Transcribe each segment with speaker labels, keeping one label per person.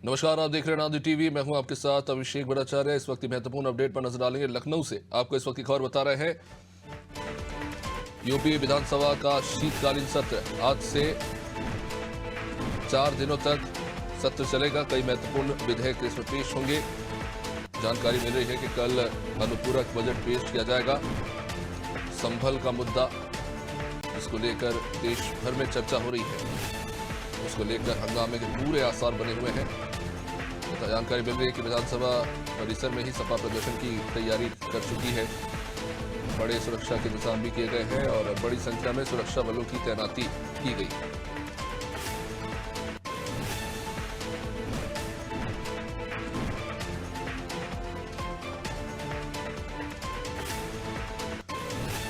Speaker 1: नमस्कार, आप देख रहे हैं नादी टीवी। मैं हूं आपके साथ अभिषेक भट्टाचार्य। इस वक्त की महत्वपूर्ण अपडेट पर नजर डालेंगे। लखनऊ से आपको इस वक्त की खबर बता रहे हैं। यूपी विधानसभा का शीतकालीन सत्र आज से 4 दिनों तक सत्र चलेगा। कई महत्वपूर्ण विधेयक इसमें पेश होंगे। जानकारी मिल रही है कि कल अनुपूरक बजट पेश किया जाएगा। संभल का मुद्दा, जिसको लेकर देश भर में चर्चा हो रही है, उसको लेकर हंगामे के पूरे आसार बने हुए हैं। जानकारी मिल रही है कि विधानसभा परिसर में ही सपा प्रदर्शन की तैयारी कर चुकी है। बड़े सुरक्षा के इंतजाम भी किए गए हैं और बड़ी संख्या में सुरक्षा बलों की तैनाती की गई है।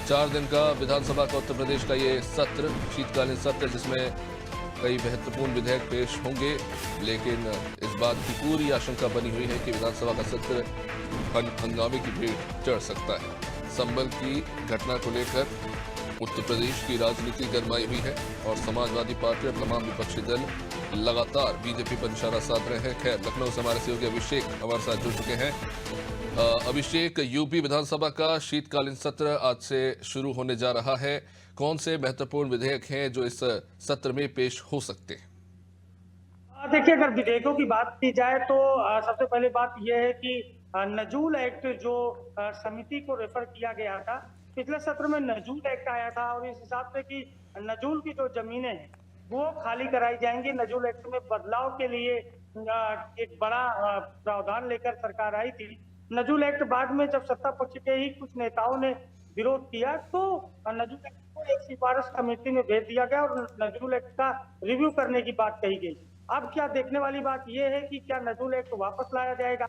Speaker 1: चार दिन का विधानसभा का उत्तर प्रदेश का ये सत्र, शीतकालीन सत्र, जिसमें कई महत्वपूर्ण विधेयक पेश होंगे, लेकिन इस बात की पूरी आशंका बनी हुई है कि विधानसभा का सत्र हंगामे की भेंट चढ़ सकता है। संभल की घटना को लेकर उत्तर प्रदेश की राजनीति गरमाई हुई है और समाजवादी पार्टी और तमाम विपक्षी दल लगातार बीजेपी पर निशाना साध रहे हैं। खैर, लखनऊ से हमारे सहयोगी अभिषेक हमारे साथ जुड़ चुके हैं। अभिषेक, यूपी विधानसभा का शीतकालीन सत्र आज से शुरू होने जा रहा है। कौन से महत्वपूर्ण विधेयक हैं जो इस सत्र में पेश हो सकते हैं?
Speaker 2: देखिए, अगर विधेयकों की बात की जाए तो सबसे पहले बात यह है कि नजूल एक्ट जो समिति को रेफर किया गया था, पिछले सत्र में नजूल एक्ट आया था और इस हिसाब से कि नजूल की जो जमीनें हैं वो खाली कराई जाएंगी। नजूल एक्ट में बदलाव के लिए एक बड़ा प्रावधान लेकर सरकार आई थी। नजूल एक्ट बाद में जब सत्ता पक्ष के ही कुछ नेताओं ने विरोध किया तो नजूल एक्ट को एक सिफारिश कमेटी में भेज दिया गया और नजूल एक्ट का रिव्यू करने की बात कही गई। अब क्या देखने वाली बात यह है कि क्या नजूल एक्ट वापस लाया जाएगा।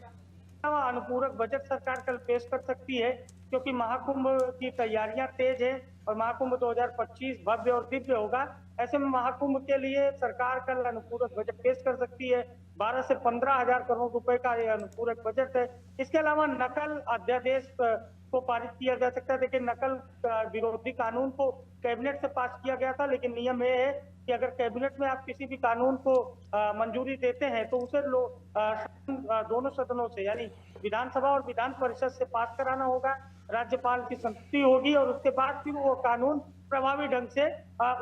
Speaker 2: अनुपूरक बजट सरकार कल पेश कर सकती है, क्योंकि महाकुंभ की तैयारियां तेज है और महाकुंभ 2025 भव्य और दिव्य होगा। ऐसे में महाकुंभ के लिए सरकार कल अनुपूरक बजट पेश कर सकती है। 12 से 15 हजार करोड़ रुपए का यह अनुपूरक बजट है। इसके अलावा नकल अध्यादेश को पारित किया जा सकता है। देखिए, नकल विरोधी कानून को कैबिनेट से पास किया गया था, लेकिन नियम यह है कि अगर कैबिनेट में आप किसी भी कानून को मंजूरी देते हैं तो उसे दोनों सदनों से, यानी विधानसभा और विधान परिषद से पास कराना होगा। राज्यपाल की संतुष्टि होगी और उसके बाद फिर वो कानून प्रभावी ढंग से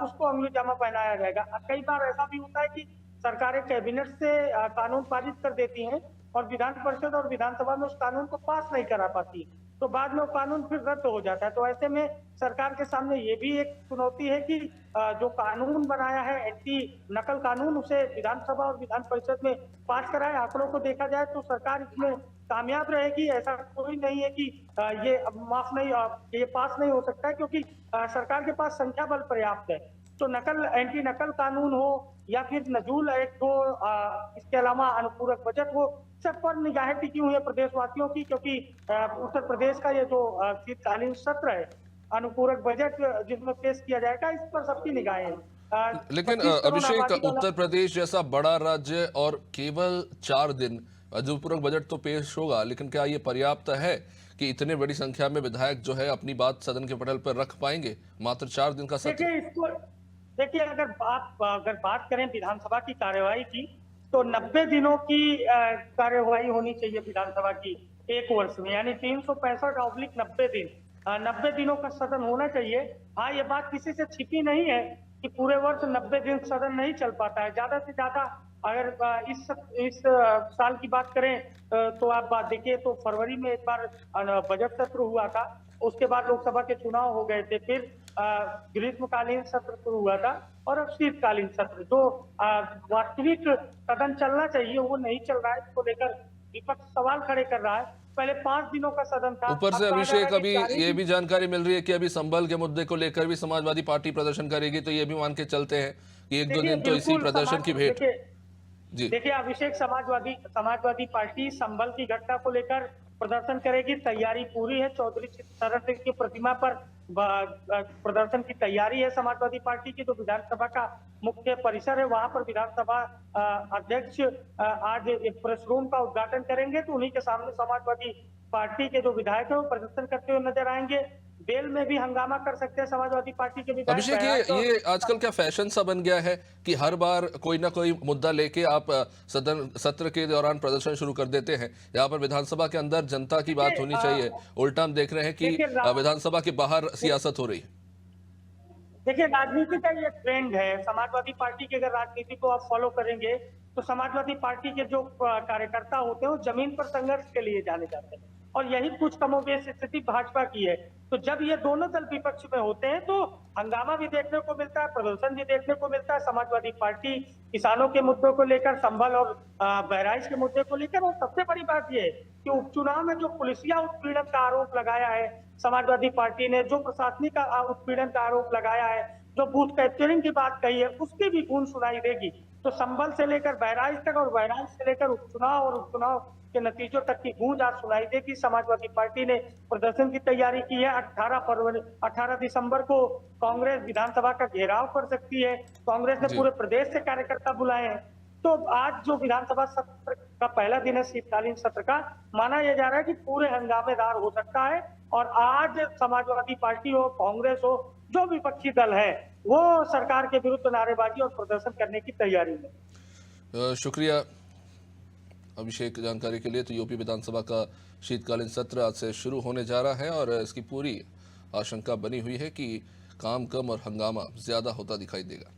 Speaker 2: उसको अमलीजामा पहनाया जाएगा। कई बार ऐसा भी होता है कि सरकारें कैबिनेट से कानून पारित कर देती हैं और विधान परिषद और विधानसभा में उस कानून को पास नहीं करा पाती, तो बाद में वो कानून फिर रद्द हो जाता है। तो ऐसे में सरकार के सामने ये भी एक चुनौती है कि जो कानून बनाया है एंटी नकल कानून, उसे विधानसभा और विधान परिषद में पास कराए। आंकड़ों को देखा जाए तो सरकार इसमें कामयाब रहेगी, ऐसा कोई नहीं है कि ये माफ नहीं, ये पास नहीं हो सकता है, क्योंकि सरकार के पास संख्या बल पर्याप्त है। तो नकल एंटी नकल कानून हो या फिर नजूल एक्ट हो, इसके अलावा अनुपूरक बजट हो, सब पर निगाहें टिकी हुई है प्रदेशवासियों की, क्योंकि उत्तर प्रदेश का ये जो शीतकालीन सत्र है, अनुपूरक बजट जिसमें पेश किया जाएगा, इस पर सबकी निगाहें हैं।
Speaker 1: लेकिन
Speaker 2: 25 करोड़
Speaker 1: अभिषेक,
Speaker 2: आबादी वाला
Speaker 1: उत्तर प्रदेश जैसा बड़ा राज्य और केवल 4 दिन अनुपूरक बजट तो पेश होगा, लेकिन क्या ये पर्याप्त है कि इतने बड़ी संख्या में विधायक जो है अपनी बात सदन के पटल पर रख पाएंगे? मात्र 4 दिन का सत्र।
Speaker 2: देखिए, इसको देखिए, अगर बात करें विधानसभा की कार्यवाही की, तो 90 दिनों की कार्यवाही होनी चाहिए विधानसभा की एक वर्ष में, यानी 365/90 दिन, 90 दिनों का सदन होना चाहिए। हाँ, ये बात किसी से छिपी नहीं है कि पूरे वर्ष 90 दिन सदन नहीं चल पाता है। ज्यादा से ज्यादा अगर इस साल की बात करें तो आप बात देखिए तो फरवरी में एक बार बजट सत्र हुआ था, उसके बाद लोकसभा के चुनाव हो गए थे, फिर ग्रीष्मकालीन सत्र शुरू हुआ था और अब शीतकालीन सत्र। जो वास्तविक सदन चलना चाहिए वो नहीं चल रहा है, इसको लेकर विपक्ष सवाल खड़े कर रहा है। पहले 5 दिनों का सदन था,
Speaker 1: ऊपर
Speaker 2: अब
Speaker 1: से
Speaker 2: कहा जा रहा
Speaker 1: अभिषेक,
Speaker 2: है
Speaker 1: अभी
Speaker 2: कि 40
Speaker 1: ये
Speaker 2: दिन।
Speaker 1: भी जानकारी मिल रही है कि अभी संभल के मुद्दे को लेकर भी समाजवादी पार्टी प्रदर्शन करेगी, तो ये भी मान के चलते हैं कि 1-2
Speaker 2: देखिए,
Speaker 1: दिन तो इसी
Speaker 2: बिल्कुल
Speaker 1: प्रदर्शन की भेंट।
Speaker 2: देखिए
Speaker 1: जी।
Speaker 2: देखिए अभिषेक, समाजवादी पार्टी संभल की घटना को लेकर प्रदर्शन करेगी। तैयारी पूरी है। चौधरी शरण सिंह की प्रतिमा पर प्रदर्शन की तैयारी है समाजवादी पार्टी की। जो विधानसभा का मुख्य परिसर है, वहां पर विधानसभा अध्यक्ष आज एक प्रेस रूम का उद्घाटन करेंगे, तो उन्हीं के सामने समाजवादी पार्टी के जो विधायक है वो प्रदर्शन करते हुए नजर आएंगे। बेल में भी हंगामा कर सकते हैं समाजवादी पार्टी के विधायक।
Speaker 1: अभिषेक,
Speaker 2: बहराइच और
Speaker 1: ये आजकल क्या फैशन सा बन गया है कि हर बार कोई ना कोई मुद्दा लेके आप सदन सत्र के दौरान प्रदर्शन शुरू कर देते हैं। यहाँ पर विधानसभा के अंदर जनता की बात होनी चाहिए, उल्टा हम देख रहे हैं कि
Speaker 2: देखिए
Speaker 1: विधानसभा के बाहर सियासत हो रही है।
Speaker 2: देखिए, राजनीति का ये ट्रेंड है। समाजवादी पार्टी की अगर राजनीति को आप फॉलो करेंगे तो समाजवादी पार्टी के जो कार्यकर्ता होते हैं वो जमीन पर संघर्ष के लिए जाने जाते हैं, और यही कुछ कमोबेश स्थिति भाजपा की है। तो जब ये दोनों दल विपक्ष में होते हैं तो हंगामा भी देखने को मिलता है, प्रदर्शन भी देखने को मिलता है। समाजवादी पार्टी किसानों के मुद्दों को लेकर, संभल और बहराइच के मुद्दे को लेकर, और सबसे बड़ी बात यह है कि उपचुनाव में जो पुलिसिया उत्पीड़न का आरोप लगाया है समाजवादी पार्टी ने, जो प्रशासनिक उत्पीड़न का आरोप लगाया है, जो बूथ कैप्चरिंग की बात कही है, उसकी भी गूंज सुनाई देगी। तो संभल से लेकर बहराइच तक और बहराइच से लेकर उपचुनाव और उपचुनाव के नतीजों तक की गूंज आज सुनाई देगी। समाजवादी पार्टी ने प्रदर्शन की तैयारी की है। 18 दिसंबर को कांग्रेस विधानसभा का घेराव कर सकती है। कांग्रेस ने पूरे प्रदेश से कार्यकर्ता बुलाए हैं। तो आज जो विधानसभा सत्र का पहला दिन है शीतकालीन सत्र का, माना यह जा रहा है कि पूरे हंगामेदार हो सकता है। और आज समाजवादी पार्टी हो, कांग्रेस हो, जो विपक्षी दल है, वो सरकार के विरुद्ध नारेबाजी और प्रदर्शन करने की तैयारी में।
Speaker 1: शुक्रिया अभिषेक जानकारी के लिए। तो यूपी विधानसभा का शीतकालीन सत्र आज से शुरू होने जा रहा है और इसकी पूरी आशंका बनी हुई है कि काम कम और हंगामा ज्यादा होता दिखाई देगा।